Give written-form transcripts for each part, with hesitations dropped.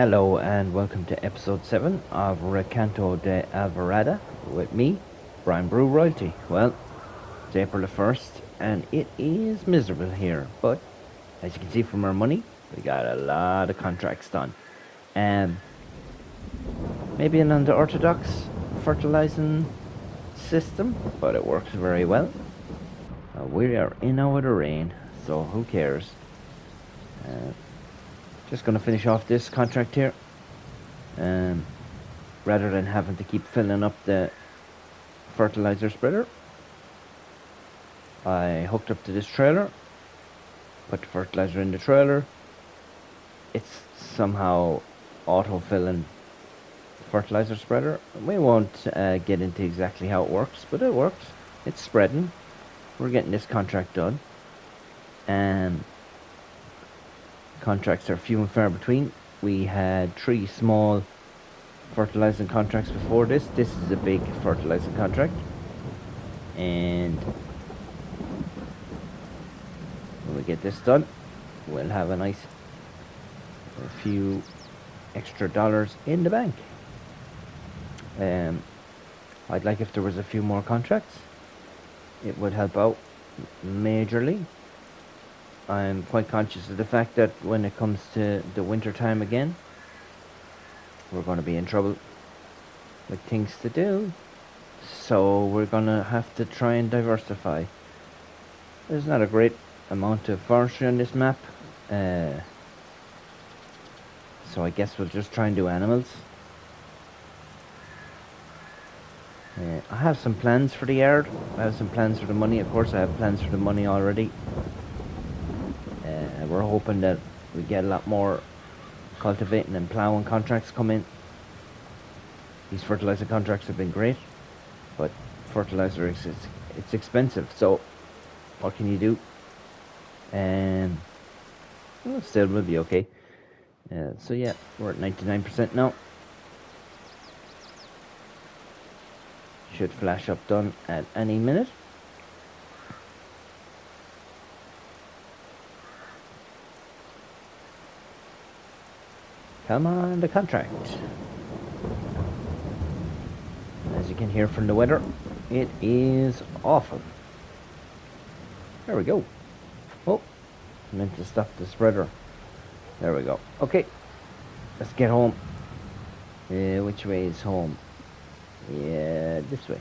Hello and welcome to episode 7 of Recanto de Alvorada with me, Brian Brew Royalty. Well, it's April the 1st and it is miserable here, but as you can see from our money, we got a lot of contracts done. Um, Maybe an unorthodox fertilizing system, but it works very well. We are in out of the rain, so who cares? Uh, just going to finish off this contract here. Um, Rather than having to keep filling up the fertilizer spreader, I hooked up to this trailer, put the fertilizer in the trailer. It's somehow auto-filling fertilizer spreader. We won't get into exactly how it works, but it works. It's spreading. We're getting this contract done. And contracts are few and far between. We had 3 small fertilizing contracts before this. This is a big fertilizing contract. And when we get this done, we'll have a few extra dollars in the bank. I'd like if there was a few more contracts. It would help out majorly. I'm quite conscious of the fact that when it comes to the winter time again, we're going to be in trouble with things to do. So we're going to have to try and diversify. There's not a great amount of forestry on this map. So I guess we'll just try and do animals. I have some plans for the yard. I have some plans for the money. Of course, I have plans for the money already. We're hoping that we get a lot more cultivating and ploughing contracts come in. These fertilizer contracts have been great, but fertilizer it's expensive. So what can you do? And well, still will be okay. So yeah, we're at 99% now. Should flash up done at any minute. Come on, the contract. As you can hear from the weather, it is awful. There we go. Oh, I meant to stop the spreader. There we go. Okay, let's get home. Which way is home? Yeah, this way.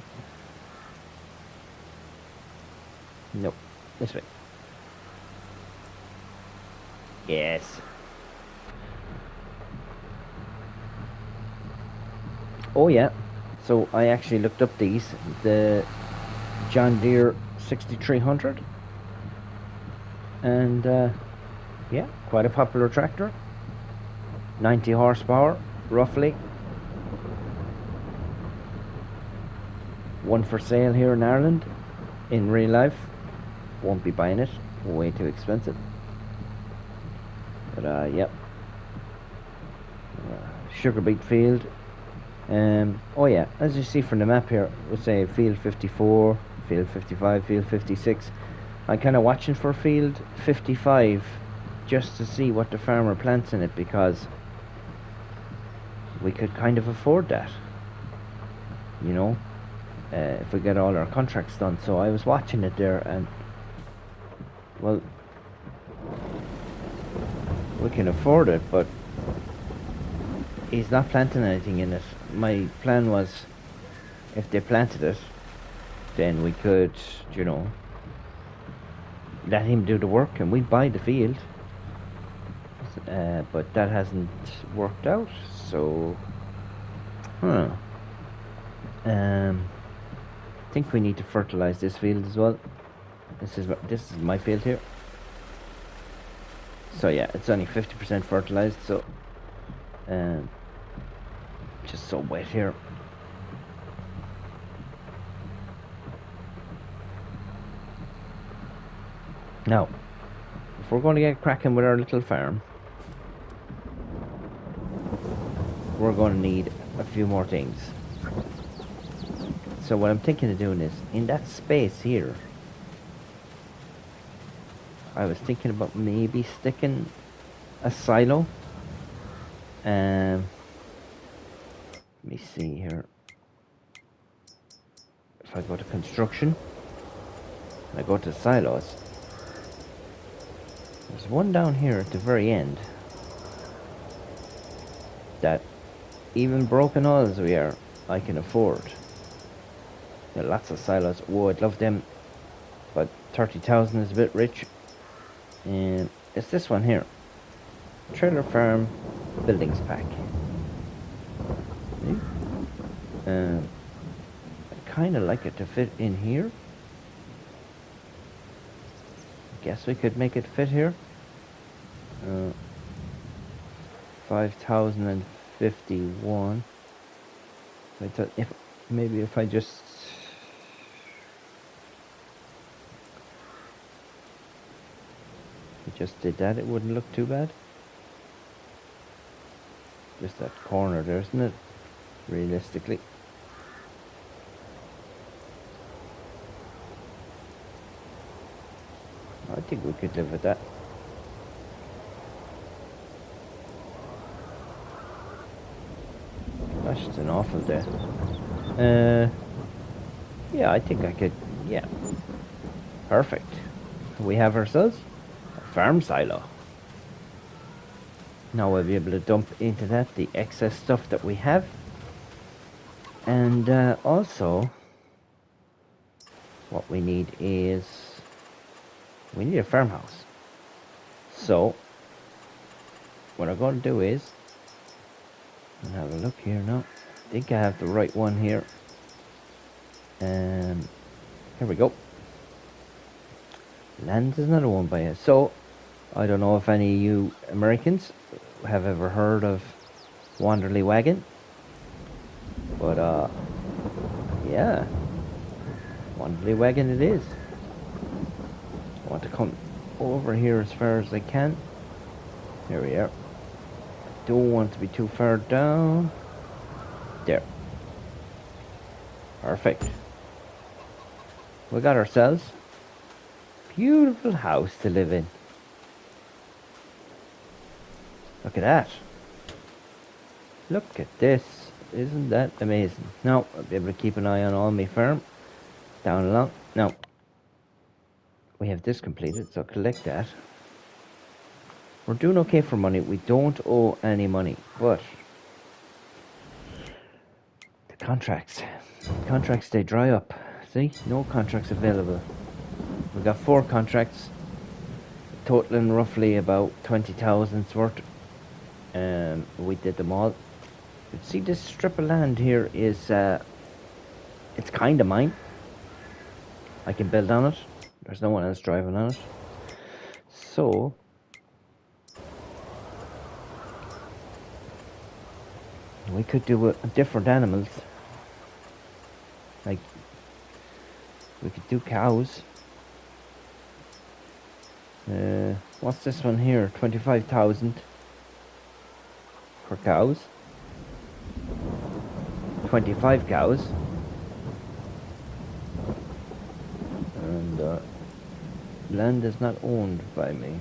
Nope, this way. Yes. Oh yeah. So I actually looked up these. The John Deere 6300. And yeah, quite a popular tractor. 90 horsepower, roughly. One for sale here in Ireland. In real life, won't be buying it. Way too expensive. But yep. Sugar beet field. Oh yeah, as you see from the map here, we'll say field 54, field 55, field 56. I'm kind of watching for field 55 just to see what the farmer plants in it, because we could kind of afford that, you know, if we get all our contracts done. So I was watching it there, and well, we can afford it, but he's not planting anything in it. My plan was, if they planted it, then we could, you know, let him do the work and we buy the field. But that hasn't worked out, so I think we need to fertilize this field as well. This is my field here. So yeah, it's only 50% fertilized, so just so wet here. Now, if we're going to get cracking with our little farm, we're going to need a few more things. So what I'm thinking of doing is, in that space here, I was thinking about maybe sticking a silo Let me see here. If I go to construction, and I go to silos, there's one down here at the very end that, even broken all as we are, I can afford. There are lots of silos. Oh, I'd love them, but 30,000 is a bit rich. And it's this one here. Trailer Farm Buildings Pack. See? I kind of like it to fit in here. Guess we could make it fit here. 5,051. I thought if I just did that, it wouldn't look too bad. Just that corner there, isn't it? Realistically. I think we could live with that. Gosh, it's an awful day. Yeah, I think I could. Yeah. Perfect. We have ourselves a farm silo. Now we'll be able to dump into that the excess stuff that we have. And also, what we need is, we need a farmhouse. So, what I'm going to do is, I'll have a look here now. I think I have the right one here. Here we go. Land is another one by us. So, I don't know if any of you Americans have ever heard of Wanderley Wagon. But, yeah. Wanderley Wagon it is. I want to come over here as far as I can. Here we are. Don't want to be too far down. There. Perfect. We got ourselves a beautiful house to live in. Look at that. Look at this. Isn't that amazing? Now, I'll be able to keep an eye on all my farm. Down along. Now, we have this completed, so collect that. We're doing okay for money. We don't owe any money, but the contracts, they dry up. See? No contracts available. We've got 4 contracts, totaling roughly about 20,000 worth. We did them all. You see this strip of land here is, it's kind of mine. I can build on it. There's no one else driving on it. So, we could do different animals. Like, we could do cows. What's this one here? 25,000 for cows. 25 cows. And land is not owned by me.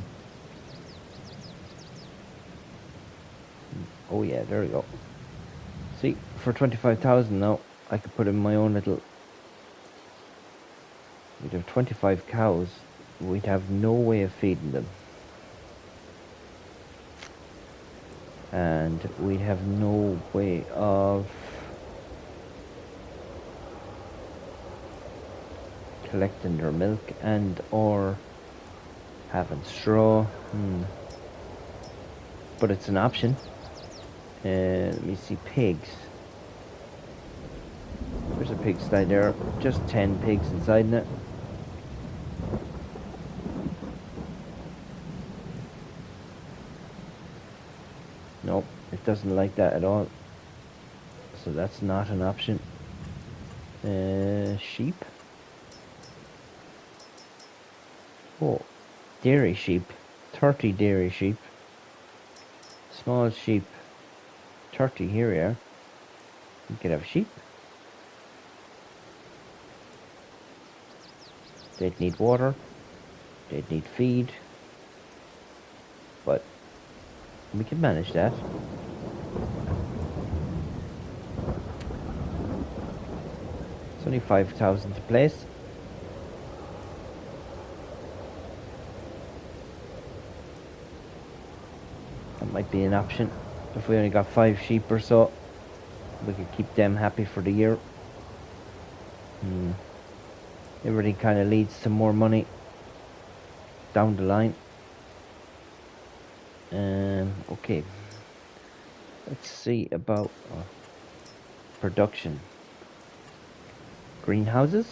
Oh yeah, there we go. See, for 25,000 now, I could put in my own little. We'd have 25 cows. We'd have no way of feeding them. And we'd have no way of collecting their milk and or having straw. But it's an option. Let me see, pigs. There's a pigsty there. Just 10 pigs inside in it. Nope, it doesn't like that at all. So that's not an option. Sheep. Oh, dairy sheep. 30 dairy sheep. Small sheep. 30, here we are. You could have sheep. They'd need water. They'd need feed. But we can manage that. It's only 5,000 to place. That might be an option. If we only got 5 sheep or so, we could keep them happy for the year. Everything kind of leads to more money down the line. Okay. Let's see about production. Greenhouses.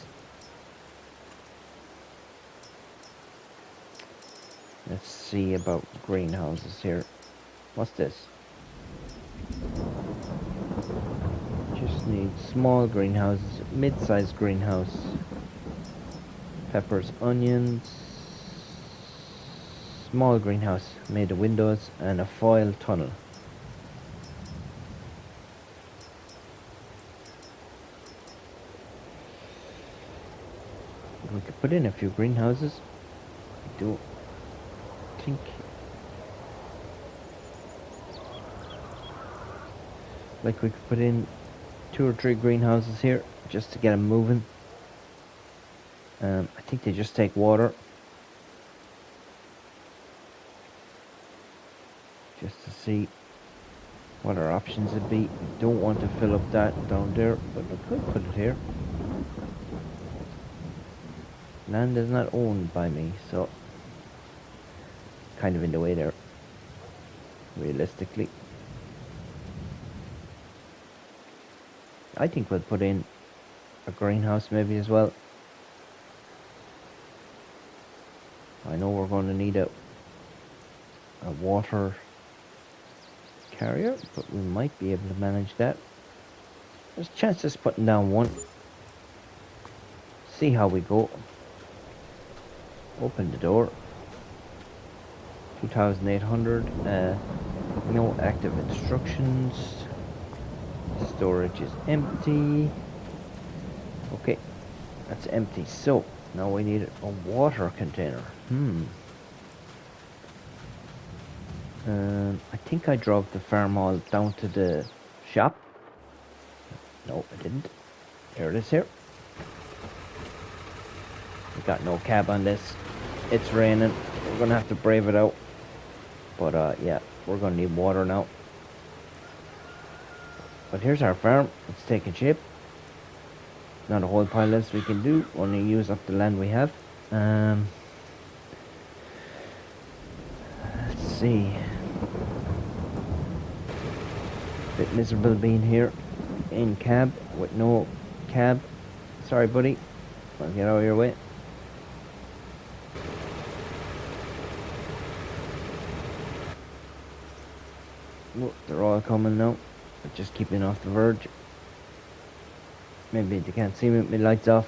Let's see about greenhouses here. What's this? Just need small greenhouses, mid-sized greenhouse. Peppers, onions. Small greenhouse made of windows and a foil tunnel. We could put in a few greenhouses. I don't think. Like we could put in 2 or 3 greenhouses here just to get them moving. I think they just take water. Just to see what our options would be. We don't want to fill up that down there, but we could put it here. Land is not owned by me, so kind of in the way there, realistically. I think we'll put in a greenhouse maybe as well. I know we're going to need a water carrier, but we might be able to manage that. There's a chance of putting down one. See how we go. Open the door. 2,800. No active instructions. Storage is empty. Okay, that's empty. So now we need a water container. I think I drove the farm all down to the shop. No, I didn't. Here it is here. We got no cab on this. It's raining. We're gonna have to brave it out. But yeah, we're gonna need water now. But here's our farm. It's taking shape. Not a whole pile else we can do. Only use up the land we have. Let's see. Bit miserable being here in cab with no cab. Sorry, buddy. I'll get out of your way. Oh, they're all coming now. But just keeping off the verge. Maybe they can't see me with my lights off.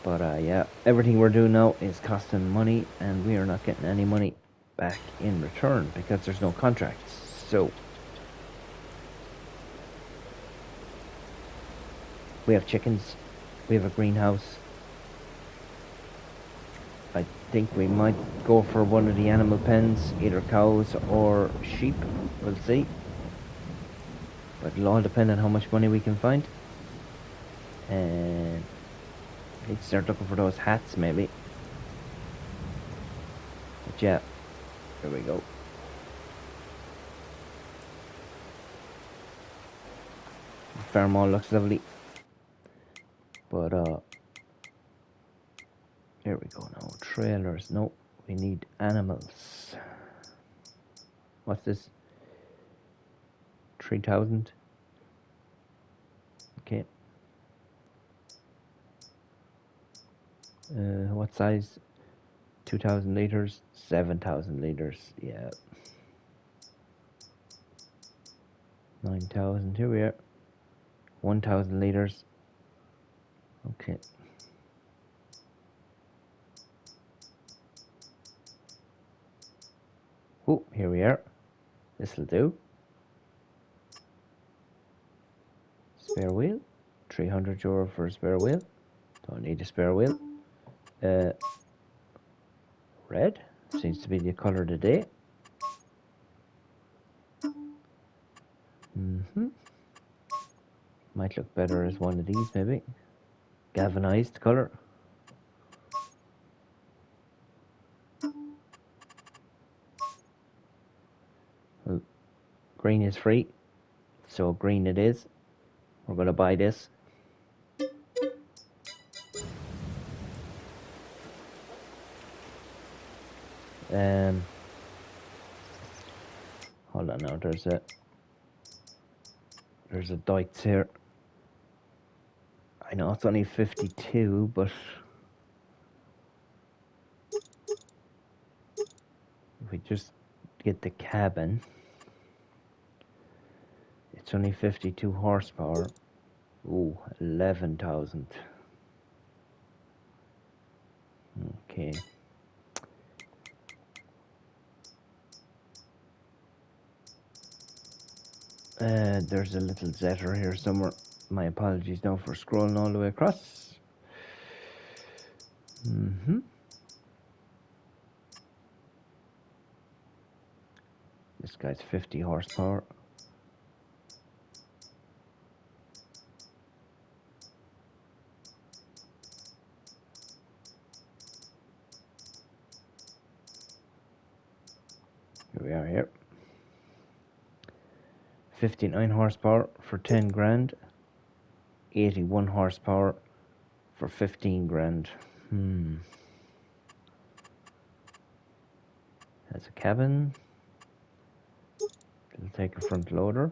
But yeah, everything we're doing now is costing money, and we are not getting any money back in return because there's no contracts. So we have chickens, we have a greenhouse. I think we might go for one of the animal pens, either cows or sheep. We'll see. But it'll all depend on how much money we can find. And I need to start looking for those hats, maybe. But yeah, there we go. The farm all looks lovely. But here we go now. Trailers. No, we need animals. What's this? 3,000. Okay. What size? 2,000 liters. 7,000 liters. Yeah. 9,000. Here we are. 1,000 liters. Okay. Oh, here we are. This'll do. Spare wheel. 300 euro for a spare wheel. Don't need a spare wheel. Red. Seems to be the color of the day. Might look better as one of these, maybe. Galvanized colour. Well, green is free, so green it is. We're going to buy this. Hold on now, there's a Deutz here. I know it's only 52, but if we just get the cabin, it's only 52 horsepower. Ooh, 11,000. Okay. There's a little zetter here somewhere. My apologies now for scrolling all the way across. This guy's 50 horsepower. Here we are here. 59 horsepower for 10 grand. 81 horsepower for 15 grand. Has a cabin. It'll take a front loader.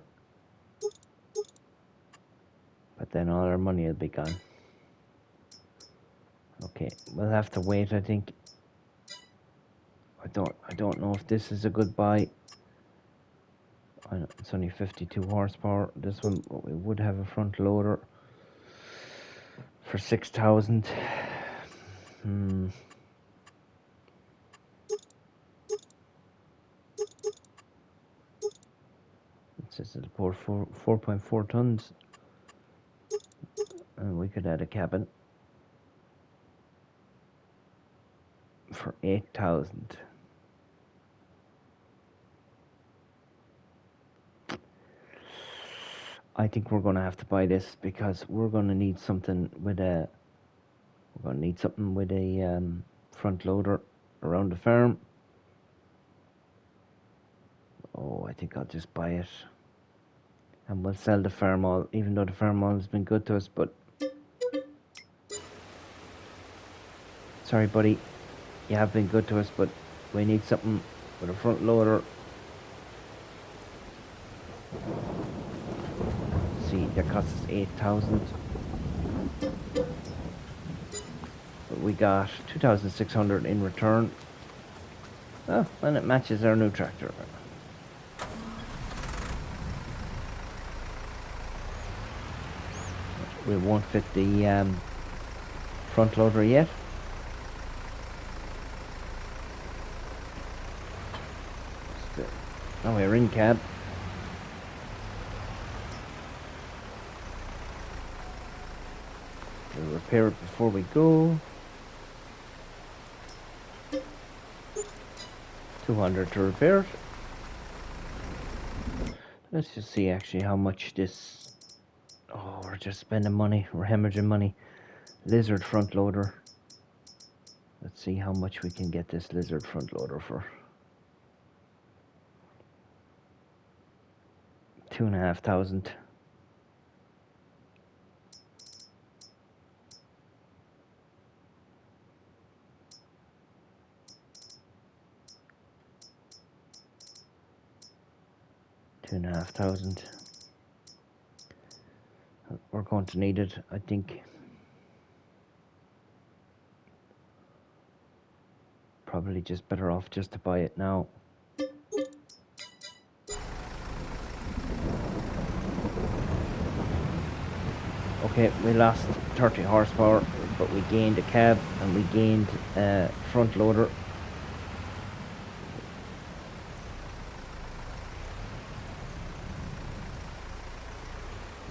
But then all our money will be gone. Okay, we'll have to wait, I think. I don't know if this is a good buy. It's only 52 horsepower. This one, we would have a front loader for 6,000. It says it'll pour 4.4 tons. And we could add a cabin for 8,000. I think we're going to have to buy this because we're going to need something with a front loader around the farm. Oh, I think I'll just buy it. And we'll sell the farm all, even though the farm all has been good to us, but sorry buddy, you have been good to us, but we need something with a front loader. See, that cost us 8,000. But we got 2,600 in return. Oh, and it matches our new tractor. We won't fit the front loader yet. Oh, we're in cab. We'll repair it before we go. 200 to repair it. Let's just see actually how much this... Oh, we're just spending money. We're hemorrhaging money. Lizard front loader. Let's see how much we can get this Lizard front loader for. 2,500. $2,500. We're going to need it, I think. Probably just better off just to buy it now. Okay, we lost 30 horsepower, but we gained a cab and we gained a front loader.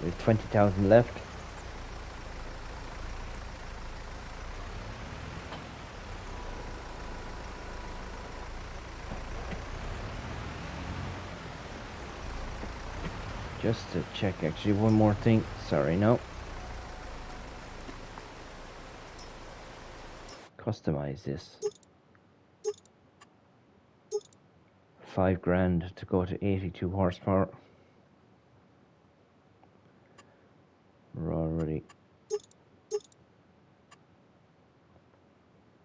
We have 20,000 left. Just to check, actually, one more thing. Sorry, no. Customize this. 5 grand to go to 82 horsepower. We're already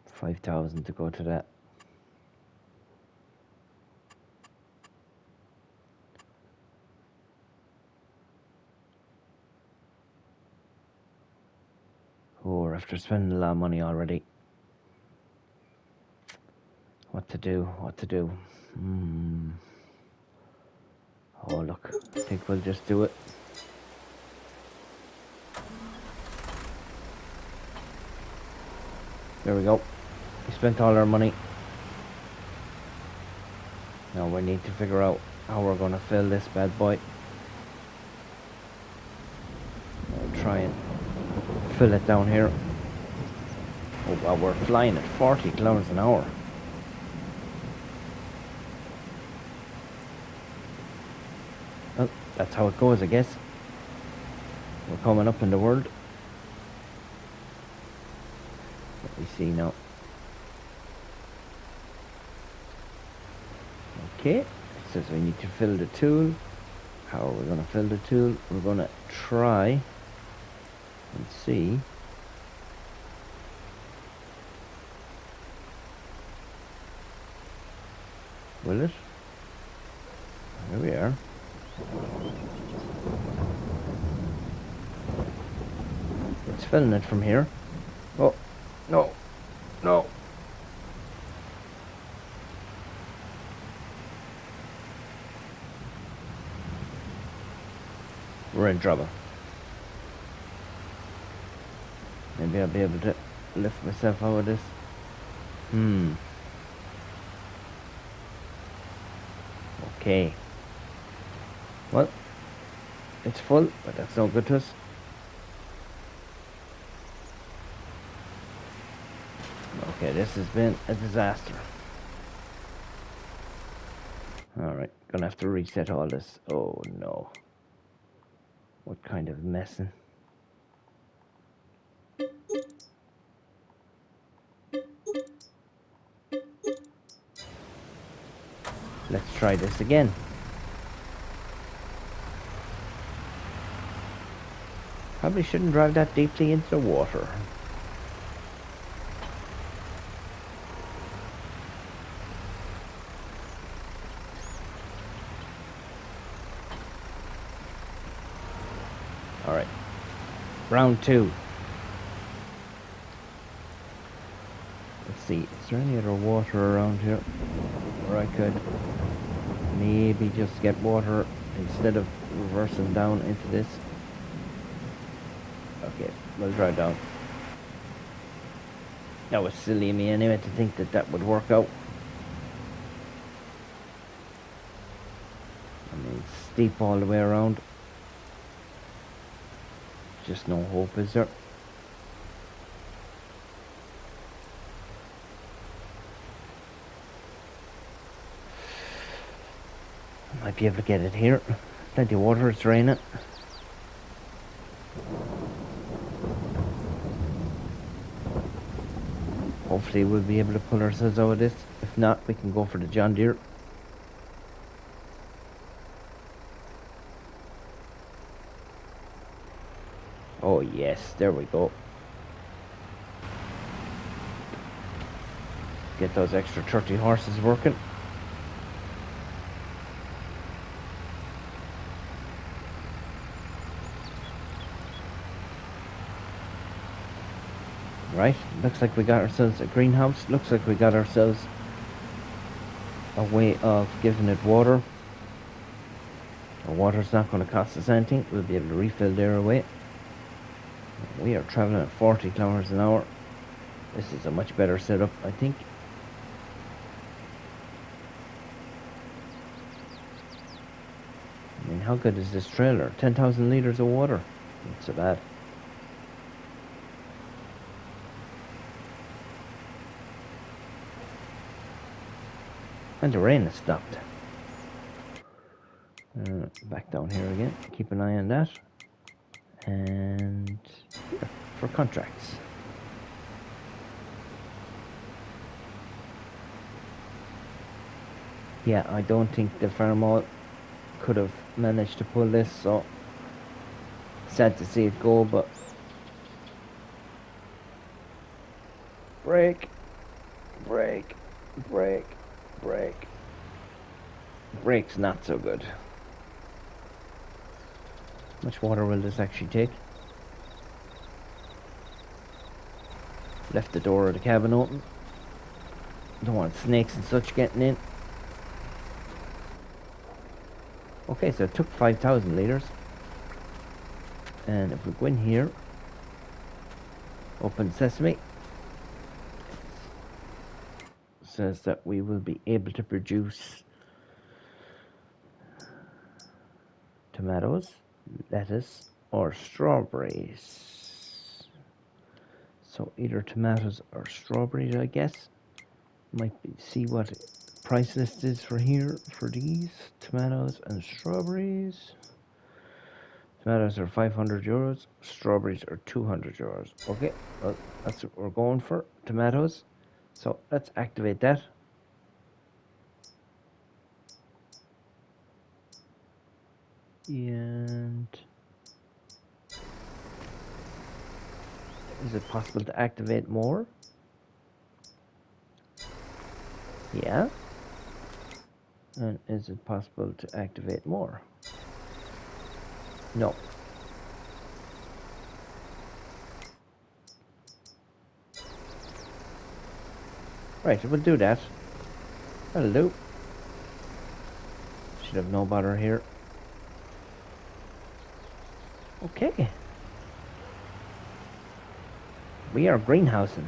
5,000 to go to that. Oh, we're after spending a lot of money already. What to do? What to do? Oh, look. I think we'll just do it. There we go. We spent all our money. Now we need to figure out how we're going to fill this bad boy. I'll try and fill it down here. Oh wow, we're flying at 40 kilometers an hour. Well, that's how it goes, I guess. We're coming up in the world. Let me see now. Okay, it says we need to fill the tool. How are we going to fill the tool? We're going to try and see. Will it? There we are. It's filling it from here. Oh, no, no. We're in trouble. Maybe I'll be able to lift myself out of this. Okay. Well, it's full, but that's no good to us. Okay, this has been a disaster. Alright, gonna have to reset all this. Oh no. What kind of messing? Let's try this again. Probably shouldn't drive that deeply into the water. Alright. Round 2. Let's see, is there any other water around here where I could maybe just get water instead of reversing down into this? Okay, we'll drive down. That was silly of me anyway to think that that would work out. I mean, steep all the way around. Just no hope, is there? Might be able to get it here. Plenty of water, it's raining. Hopefully we'll be able to pull ourselves out of this. If not, we can go for the John Deere. Oh yes, there we go. Get those extra 30 horses working. Right, looks like we got ourselves a greenhouse. Looks like we got ourselves a way of giving it water. The water's not going to cost us anything. We'll be able to refill there away. We are traveling at 40 kilometers an hour. This is a much better setup, I think. I mean, how good is this trailer? 10,000 liters of water. Not so bad. And the rain has stopped. Back down here again. Keep an eye on that. And here, for contracts. Yeah, I don't think the farm all could have managed to pull this, so sad to see it go, but break, break, break, break. Break's not so good. How much water will this actually take? Left the door of the cabin open. Don't want snakes and such getting in. Okay, so it took 5,000 litres. And if we go in here, open sesame, it says that we will be able to produce tomatoes, lettuce, or strawberries. So either tomatoes or strawberries, I guess. Might be, see what price list is for here for these tomatoes and strawberries. Tomatoes are 500 euros, strawberries are 200 euros. Okay, well, that's what we're going for, tomatoes. So let's activate that. And is it possible to activate more? Yeah. And is it possible to activate more? No. Right, we'll do that. That'll do. Should have no bother here. Okay. We are greenhousing.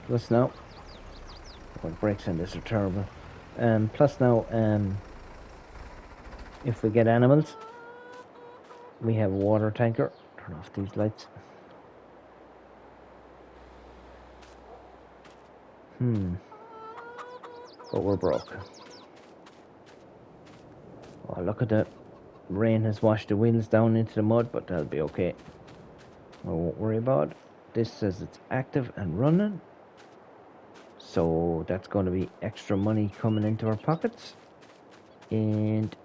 Plus now. Oh, brakes on this are terrible. Plus now, if we get animals, we have a water tanker. Turn off these lights. But we're broke. Oh, look at that. Rain has washed the wheels down into the mud, but that'll be okay. I won't worry about it. This says it's active and running. So that's going to be extra money coming into our pockets. And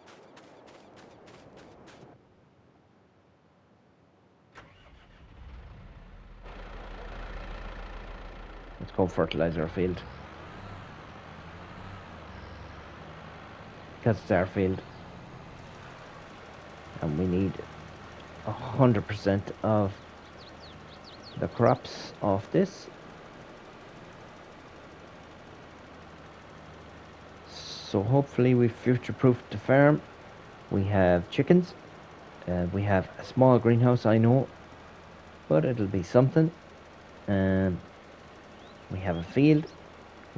let's go fertilize our field. Because it's our field. And we need 100% of the crops off this. So hopefully we've future-proofed the farm. We have chickens. We have a small greenhouse, I know, but it'll be something. We have a field.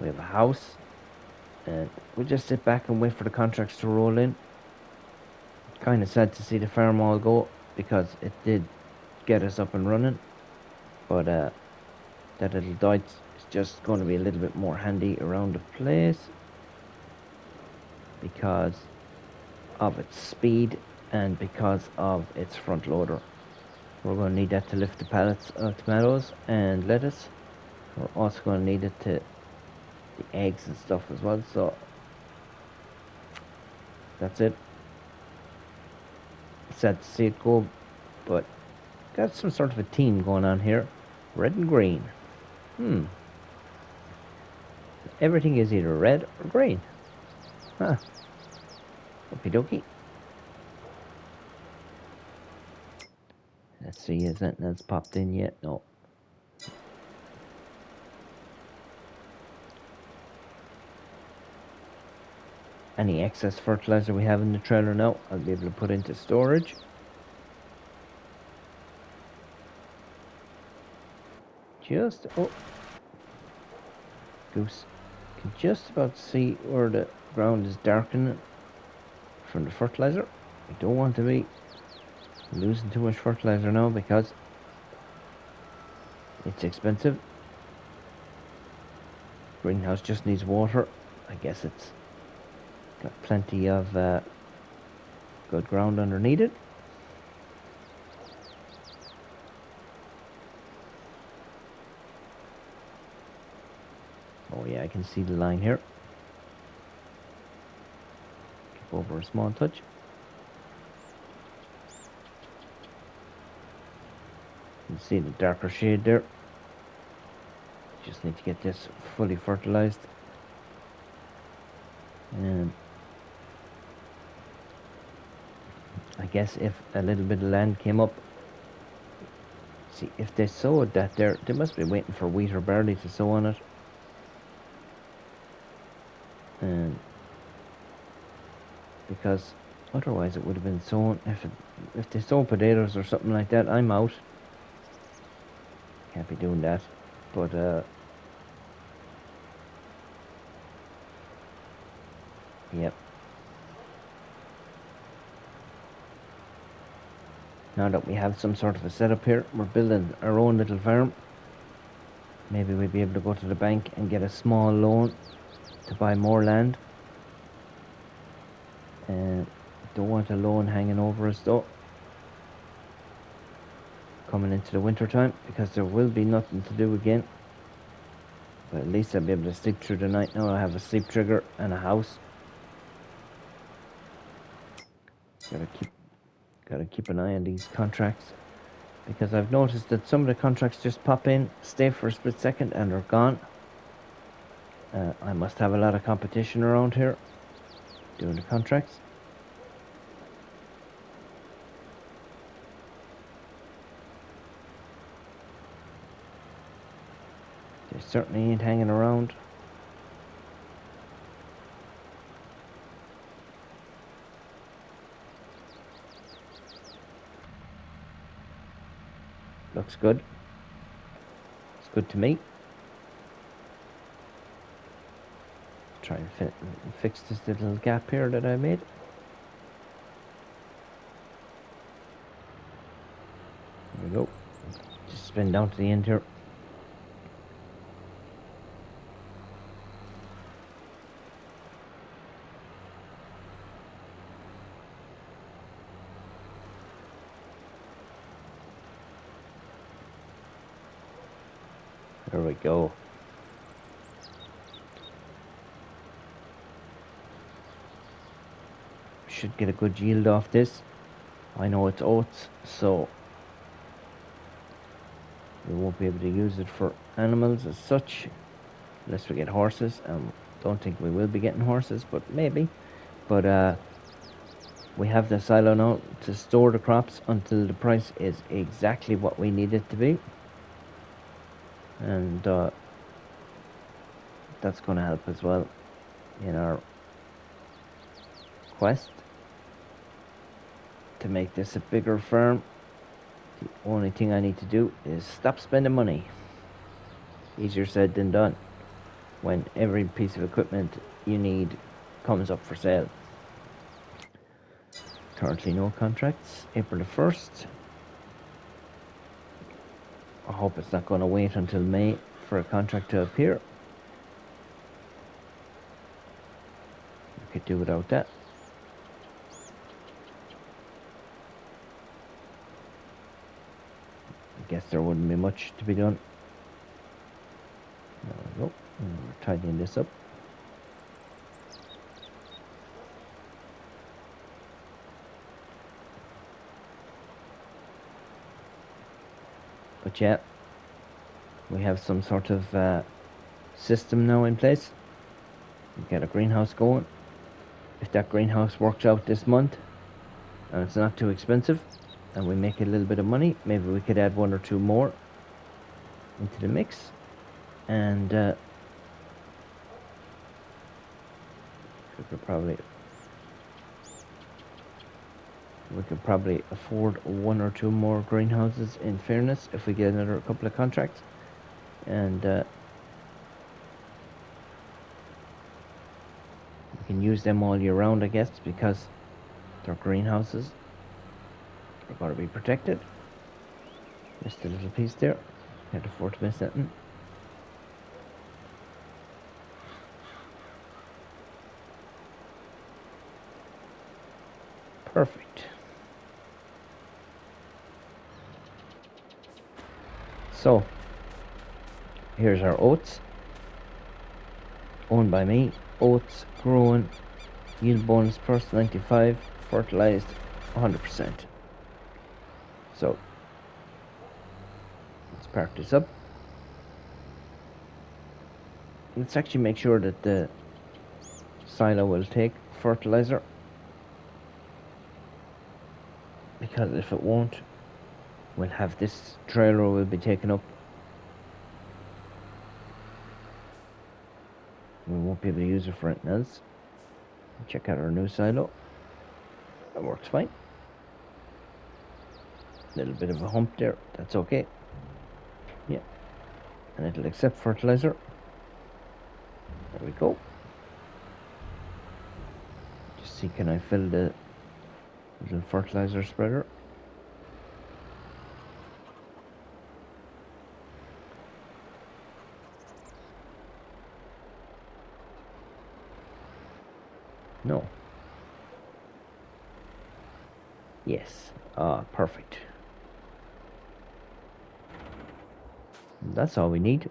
We have a house. And we'll just sit back and wait for the contracts to roll in. Kind of sad to see the farm all go, because it did get us up and running. But that little dike is just going to be a little bit more handy around the place, because of its speed and because of its front loader. We're going to need that to lift the pallets of tomatoes and lettuce. We're also going to need it to the eggs and stuff as well. So that's it. Sad to see it go, but got some sort of a team going on here. Red and green. Everything is either red or green. Huh. Okie dokie. Let's see, is anything else popped in yet? No. Any excess fertilizer we have in the trailer now, I'll be able to put into storage. Just, oh, goose. Can just about see where the ground is darkening from the fertilizer. I don't want to be losing too much fertilizer now, because it's expensive. Greenhouse just needs water, I guess it's got plenty of good ground underneath it. Oh yeah, I can see the line here. Keep over a small touch. You can see the darker shade there. Just need to get this fully fertilized. And I guess if a little bit of land came up, see if they sowed that there, they must be waiting for wheat or barley to sow on it. And because otherwise it would have been sown. If they sow potatoes or something like that, I'm out. Can't be doing that. But yep. Now that we have some sort of a setup here, we're building our own little farm. Maybe we'll be able to go to the bank and get a small loan to buy more land. And don't want a loan hanging over us though, coming into the winter time, because there will be nothing to do again. But at least I'll be able to sleep through the night now. I have a sleep trigger and a house. Gotta keep an eye on these contracts, because I've noticed that some of the contracts just pop in, stay for a split second, and they're gone. I must have a lot of competition around here doing the contracts. They certainly ain't hanging around. Looks good. It's good to me. Try and fix this little gap here that I made. There we go. Just spin down to the end here. There we go. Should get a good yield off this. I know it's oats, so we won't be able to use it for animals as such, unless we get horses. Don't think we will be getting horses, but maybe. But we have the silo now to store the crops until the price is exactly what we need it to be. And that's going to help as well in our quest to make this a bigger farm. The only thing I need to do is stop spending money. Easier said than done when every piece of equipment you need comes up for sale. Currently no contracts. April the 1st. I hope it's not going to wait until May for a contract to appear. We could do without that. I guess there wouldn't be much to be done. There we go. And we're tidying this up. But yeah, we have some sort of system now in place. We get a greenhouse going. If that greenhouse works out this month and it's not too expensive and we make a little bit of money, maybe we could add one or two more into the mix. And we could probably afford one or two more greenhouses, in fairness, if we get another couple of contracts. And we can use them all year round, I guess, because they're greenhouses. They're going to be protected. Just a little piece there. Can't afford to miss that. Perfect. So, here's our oats. Owned by me. Oats growing. Yield bonus plus 95. Fertilized 100%. So, let's park this up. Let's actually make sure that the silo will take fertilizer, because if it won't, we'll have this trailer will be taken up. We won't be able to use it for anything else. Check out our new silo. That works fine. Little bit of a hump there. That's okay. Yeah. And it'll accept fertilizer. There we go. Just see, can I fill the little fertilizer spreader? No. Yes. Perfect. That's all we need.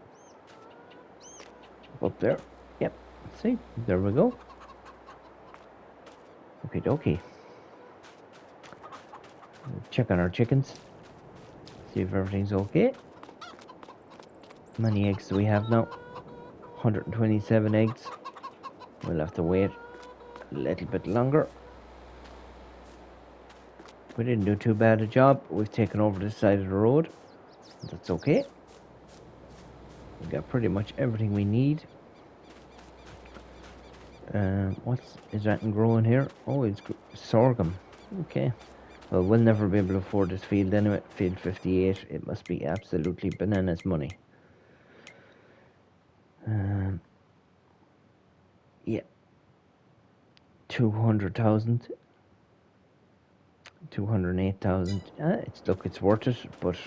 Up there. Yep. See, there we go. Okay, dokie. Check on our chickens. See if everything's okay. How many eggs do we have now? 127 eggs. We'll have to wait a little bit longer. We didn't do too bad a job. We've taken over this side of the road. That's okay. We got pretty much everything we need. Is that growing here? Oh, it's sorghum. Okay. Well, we'll never be able to afford this field anyway. Field 58. It must be absolutely bananas money. Yeah. 200,000. 208,000. Look, it's worth it, but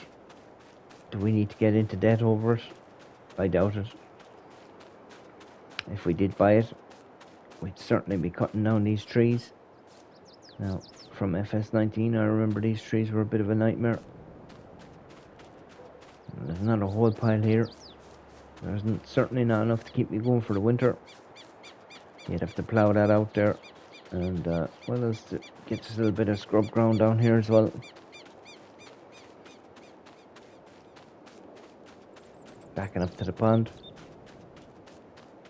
do we need to get into debt over it? I doubt it. If we did buy it, we'd certainly be cutting down these trees. Now, from FS19, I remember these trees were a bit of a nightmare. There's not a whole pile here. There's certainly not enough to keep me going for the winter. You'd have to plough that out there. And, what else? Get us a little bit of scrub ground down here as well. Backing up to the pond.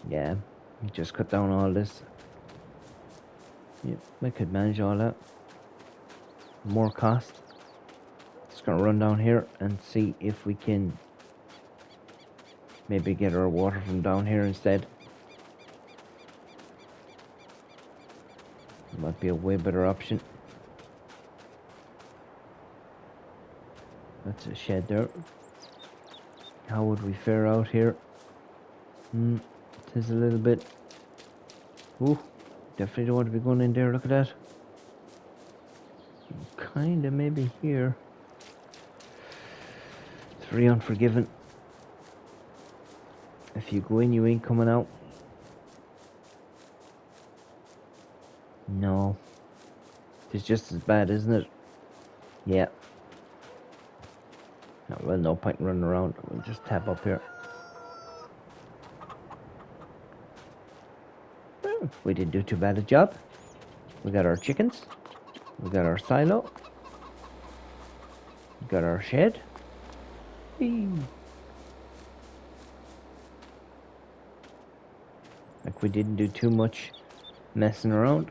Yeah, just cut down all this. Yeah, we could manage all that. More cost. Just gonna run down here and see if we can maybe get our water from down here instead. Might be a way better option. That's a shed there. How would we fare out here? It is a little bit. Ooh, definitely don't want to be going in there. Look at that. Kinda maybe here. 3 unforgiven. If you go in, you ain't coming out. No. It's just as bad, isn't it? Yeah. No, well, no point in running around. We'll just tap up here. We didn't do too bad a job. We got our chickens. We got our silo. We got our shed. Whee. Like, we didn't do too much messing around.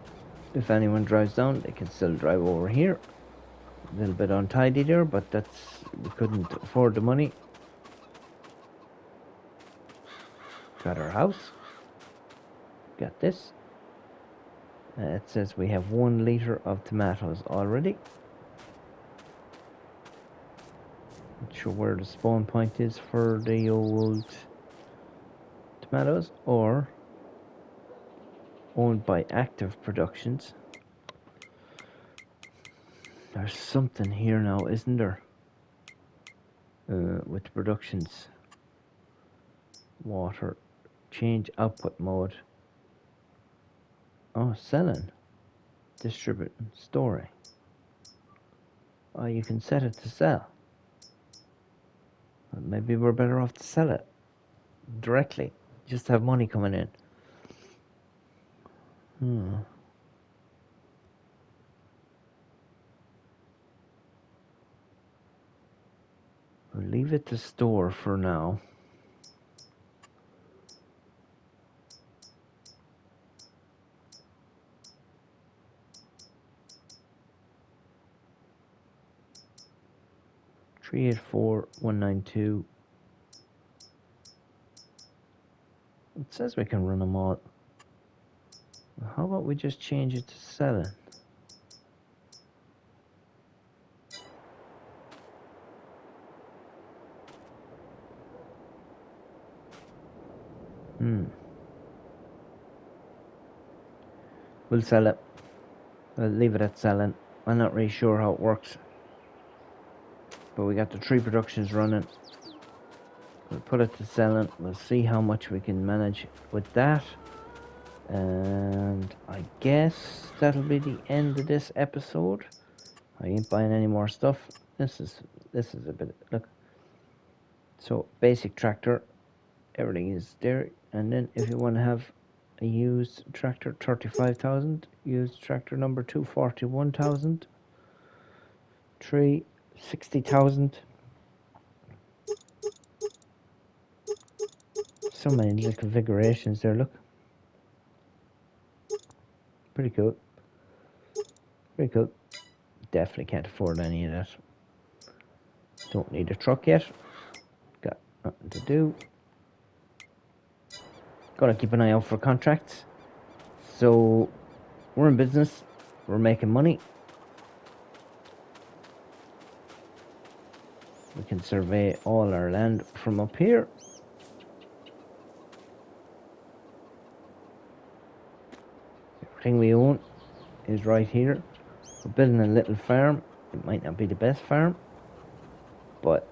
If anyone drives down, they can still drive over here. A little bit untidy there, but we couldn't afford the money. Got our house. Got this. It says we have 1 liter of tomatoes already. Not sure where the spawn point is for the old tomatoes, or owned by Active Productions. There's something here now, isn't there? With productions. Water. Change output mode. Oh, selling. Distribute and storing. Oh, you can set it to sell. Well, maybe we're better off to sell it directly. Just have money coming in. Hmm. We'll leave it to store for now. Three eight four 192. It says we can run them all. How about we just change it to selling? We'll sell it. We'll leave it at selling. I'm not really sure how it works. But we got the 3 productions running. We'll put it to selling. We'll see how much we can manage with that. And I guess that'll be the end of this episode. I ain't buying any more stuff. This is a bit, look. So basic tractor, everything is there. And then if you want to have a used tractor, 35,000. Used tractor number 2, 41,000. 3, 60,000. So many little configurations there, look. Pretty cool. Pretty cool. Definitely can't afford any of that. Don't need a truck yet. Got nothing to do. Gotta keep an eye out for contracts. So we're in business. We're making money. We can survey all our land from up here. Everything we own is right here. We're building a little farm. It might not be the best farm, but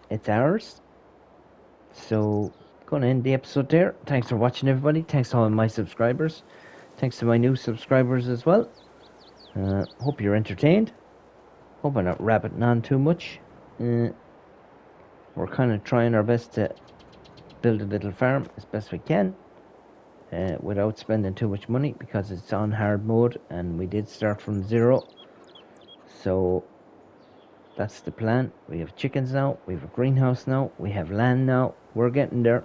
it's ours. So gonna end the episode there. Thanks for watching, everybody. Thanks to all my subscribers. Thanks to my new subscribers as well. Hope you're entertained. Hope I'm not rabbiting on too much. We're kind of trying our best to build a little farm as best we can without spending too much money, because it's on hard mode and we did start from zero. So that's the plan. We have chickens now, we have a greenhouse now, we have land now. We're getting there.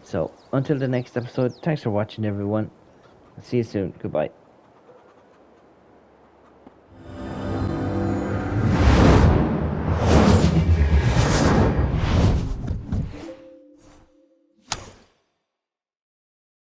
So until the next episode, thanks for watching, everyone. See you soon. Goodbye.